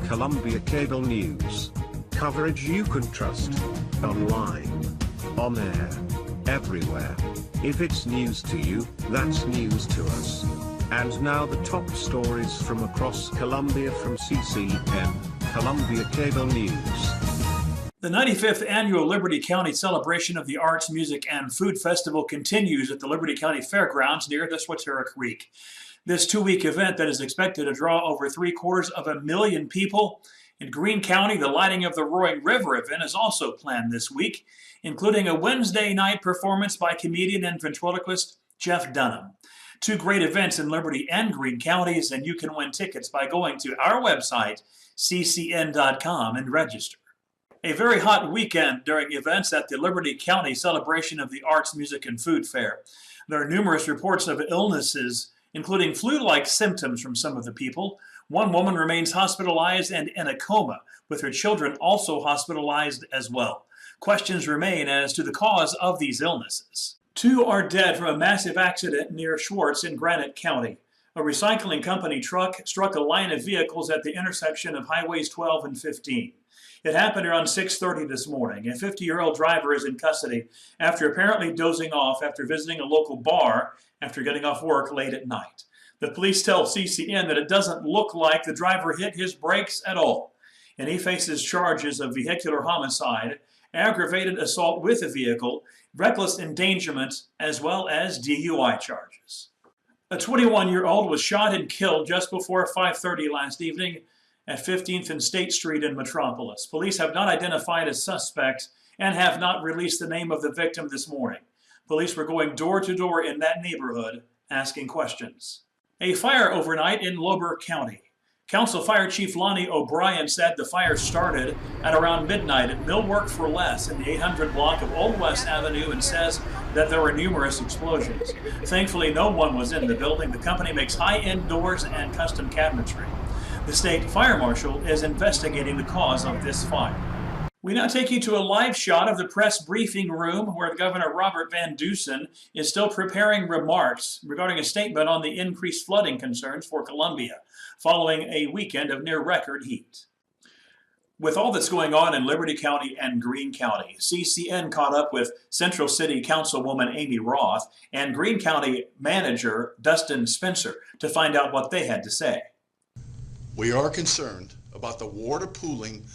Columbia Cable News. Coverage you can trust. Online. On air. Everywhere. If it's news to you, that's news to us. And now the top stories from across Columbia from CCN, Columbia Cable News. The 95th Annual Liberty County Celebration of the Arts, Music, and Food Festival continues at the Liberty County Fairgrounds near the Swatara Creek. This two-week event that is expected to draw over 750,000 people. In Greene County, the Lighting of the Roaring River event is also planned this week, including a Wednesday night performance by comedian and ventriloquist Jeff Dunham. Two great events in Liberty and Greene counties, and you can win tickets by going to our website, ccn.com, and register. A very hot weekend during events at the Liberty County Celebration of the Arts, Music, and Food Fair. There are numerous reports of illnesses, including flu-like symptoms from some of the people. One woman remains hospitalized and in a coma, with her children also hospitalized as well. Questions remain as to the cause of these illnesses. 2 are dead from a massive accident near Schwartz in Granite County. A recycling company truck struck a line of vehicles at the intersection of Highways 12 and 15. It happened around 6:30 this morning. A 50-year-old driver is in custody after apparently dozing off after visiting a local bar after getting off work late at night. The police tell CCN that it doesn't look like the driver hit his brakes at all, and he faces charges of vehicular homicide, aggravated assault with a vehicle, reckless endangerment, as well as DUI charges. A 21-year-old was shot and killed just before 5:30 last evening at 15th and State Street in Metropolis. Police have not identified a suspect and have not released the name of the victim this morning. Police were going door to door in that neighborhood asking questions. A fire overnight in Lober County. Council Fire Chief Lonnie O'Brien said the fire started at around midnight at Millwork for Less in the 800 block of Old West Avenue and says that there were numerous explosions. Thankfully, no one was in the building. The company makes high-end doors and custom cabinetry. The state fire marshal is investigating the cause of this fire. We now take you to a live shot of the press briefing room where Governor Robert Van Dusen is still preparing remarks regarding a statement on the increased flooding concerns for Columbia following a weekend of near-record heat. With all that's going on in Liberty County and Greene County, CCN caught up with Central City Councilwoman Amy Roth and Greene County Manager Dustin Spencer to find out what they had to say. We are concerned about the water pooling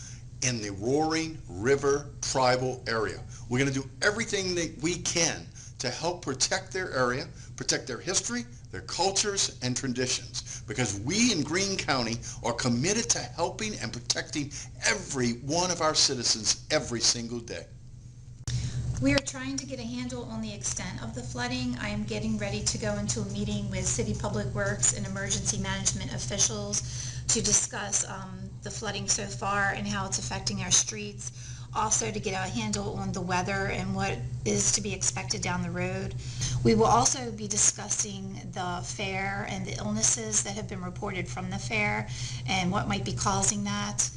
in the Roaring River tribal area. We're going to do everything that we can to help protect their area, protect their history, their cultures, and traditions, because we in Greene County are committed to helping and protecting every one of our citizens every single day. We are trying to get a handle on the extent of the flooding. I am getting ready to go into a meeting with City Public Works and emergency management officials to discuss the flooding so far and how it's affecting our streets. Also to get a handle on the weather and what is to be expected down the road. We will also be discussing the fair and the illnesses that have been reported from the fair and what might be causing that.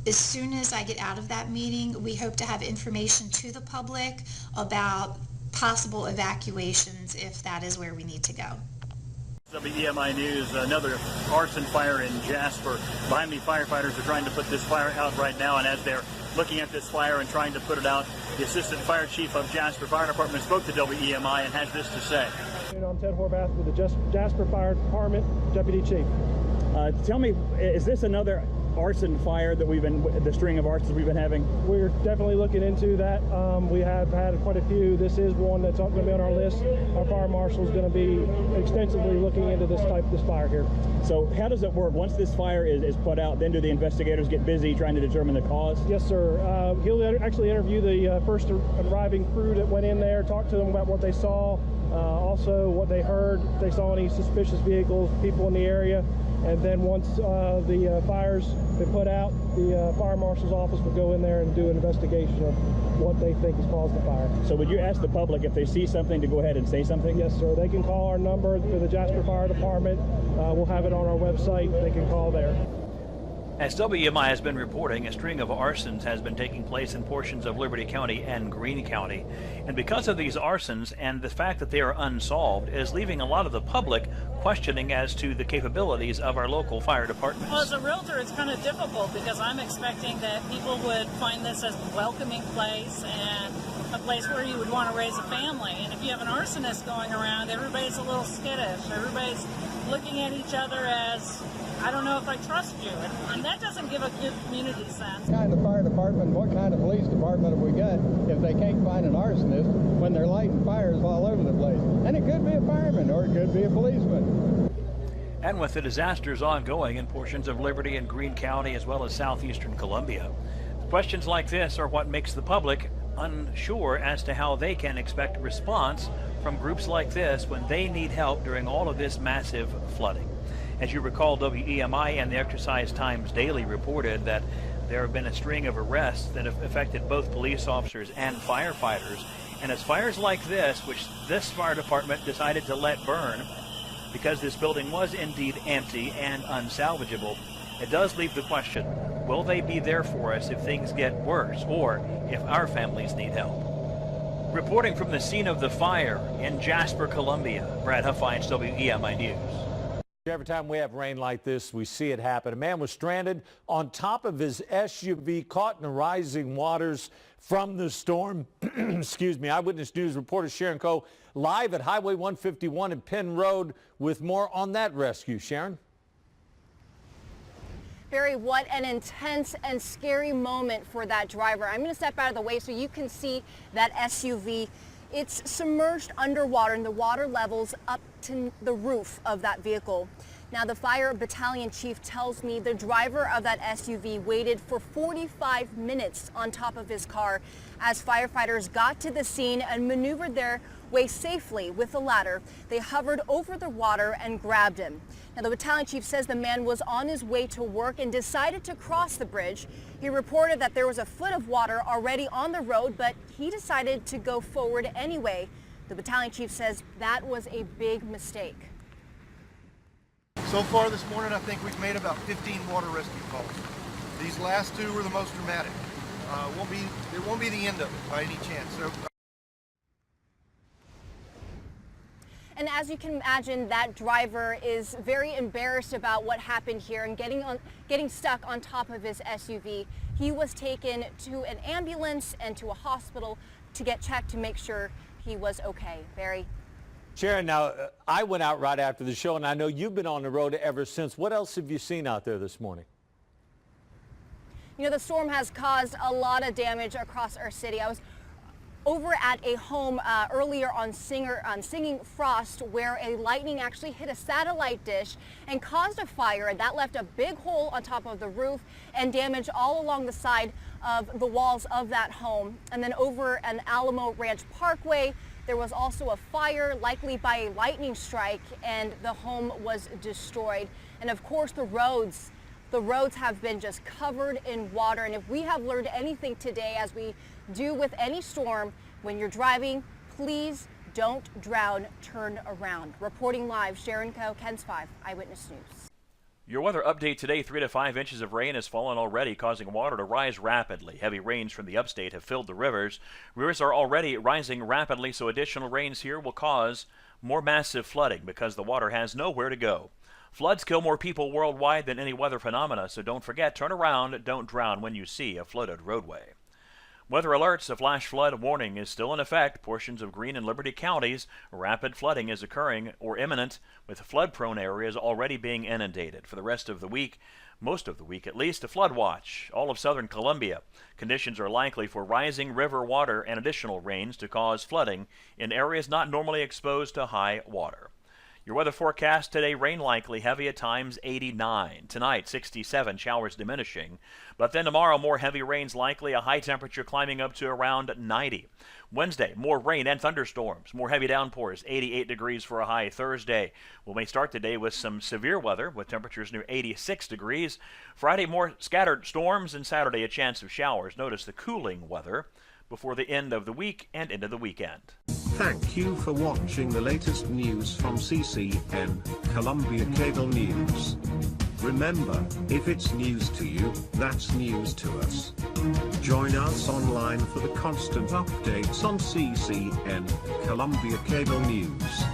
As soon as I get out of that meeting, we hope to have information to the public about possible evacuations if that is where we need to go. WEMI News, another arson fire in Jasper. Behind me, firefighters are trying to put this fire out right now, and as they're looking at this fire and trying to put it out, the Assistant Fire Chief of Jasper Fire Department spoke to WEMI and has this to say. I'm Ted Horvath with the Jasper Fire Department, Deputy Chief. Tell me, is this another arson fire that the string of arsons we've been having? We're definitely looking into that. We have had quite a few. This is one that's going to be on our list. Our fire marshal is going to be extensively looking into this fire here. So how does it work? Once this fire is put out, then do the investigators get busy trying to determine the cause? Yes, sir. He'll actually interview the first arriving crew that went in there, talk to them about what they saw, also what they heard, if they saw any suspicious vehicles, people in the area. And then once the fire's been put out, the fire marshal's office will go in there and do an investigation of what they think has caused the fire. So would you ask the public if they see something to go ahead and say something? Yes, sir. They can call our number for the Jasper Fire Department. We'll have it on our website. They can call there. As WEMI has been reporting, a string of arsons has been taking place in portions of Liberty County and Greene County. And because of these arsons and the fact that they are unsolved is leaving a lot of the public questioning as to the capabilities of our local fire departments. Well, as a realtor, it's kind of difficult because I'm expecting that people would find this as a welcoming place and a place where you would want to raise a family. And if you have an arsonist going around, everybody's a little skittish. Everybody's looking at each other as, I don't know if I trust you. And that doesn't give a good community sense. What kind of fire department, what kind of police department have we got if they can't find an arsonist when they're lighting fires all over the place? And it could be a fireman or it could be a policeman. And with the disasters ongoing in portions of Liberty and Greene County as well as southeastern Columbia, questions like this are what makes the public unsure as to how they can expect response from groups like this when they need help during all of this massive flooding. As you recall, WEMI and the Exercise Times Daily reported that there have been a string of arrests that have affected both police officers and firefighters. And it's fires like this, which this fire department decided to let burn because this building was indeed empty and unsalvageable, it does leave the question, will they be there for us if things get worse or if our families need help? Reporting from the scene of the fire in Jasper, Columbia, Brad Huffines, WEMI News. Every time we have rain like this, we see it happen. A man was stranded on top of his SUV, caught in the rising waters from the storm. Excuse me. Eyewitness News reporter Sharon Coe live at Highway 151 and Penn Road with more on that rescue. Sharon? Barry, what an intense and scary moment for that driver. I'm going to step out of the way so you can see that SUV. It's submerged underwater and the water levels up to the roof of that vehicle. Now, the fire battalion chief tells me the driver of that SUV waited for 45 minutes on top of his car as firefighters got to the scene and maneuvered their way safely with a ladder. They hovered over the water and grabbed him. Now, the battalion chief says the man was on his way to work and decided to cross the bridge. He reported that there was a foot of water already on the road, but he decided to go forward anyway. The battalion chief says that was a big mistake. So far this morning, I think we've made about 15 water rescue calls. These last two were the most dramatic. It won't be the end of it by any chance. And as you can imagine, that driver is very embarrassed about what happened here and getting stuck on top of his SUV. He was taken to an ambulance and to a hospital to get checked to make sure he was okay. Barry? Sharon, now, I went out right after the show, and I know you've been on the road ever since. What else have you seen out there this morning? You know, the storm has caused a lot of damage across our city. I was over at a home earlier on Singing Frost where a lightning actually hit a satellite dish and caused a fire, and that left a big hole on top of the roof and damage all along the side of the walls of that home. And then over an Alamo Ranch Parkway, there was also a fire, likely by a lightning strike, and the home was destroyed. And of course, the roads have been just covered in water. And if we have learned anything today, as we do with any storm, when you're driving, please don't drown, turn around. Reporting live, Sharon Coe, KENS 5 Eyewitness News. Your weather update today, 3 to 5 inches of rain has fallen already, causing water to rise rapidly. Heavy rains from the upstate have filled the rivers. Rivers are already rising rapidly, so additional rains here will cause more massive flooding because the water has nowhere to go. Floods kill more people worldwide than any weather phenomena, so don't forget, turn around, don't drown when you see a flooded roadway. Weather alerts, a flash flood warning is still in effect. Portions of Greene and Liberty counties, rapid flooding is occurring or imminent, with flood-prone areas already being inundated. For the rest of the week, most of the week at least, a flood watch. All of southern Columbia. Conditions are likely for rising river water and additional rains to cause flooding in areas not normally exposed to high water. Your weather forecast today, rain likely, heavy at times, 89. Tonight, 67, showers diminishing. But then tomorrow, more heavy rains likely, a high temperature climbing up to around 90. Wednesday, more rain and thunderstorms, more heavy downpours, 88 degrees for a high Thursday. We may start the day with some severe weather with temperatures near 86 degrees. Friday, more scattered storms, and Saturday, a chance of showers. Notice the cooling weather before the end of the week and into the weekend. Thank you for watching the latest news from CCN, Columbia Cable News. Remember, if it's news to you, that's news to us. Join us online for the constant updates on CCN, Columbia Cable News.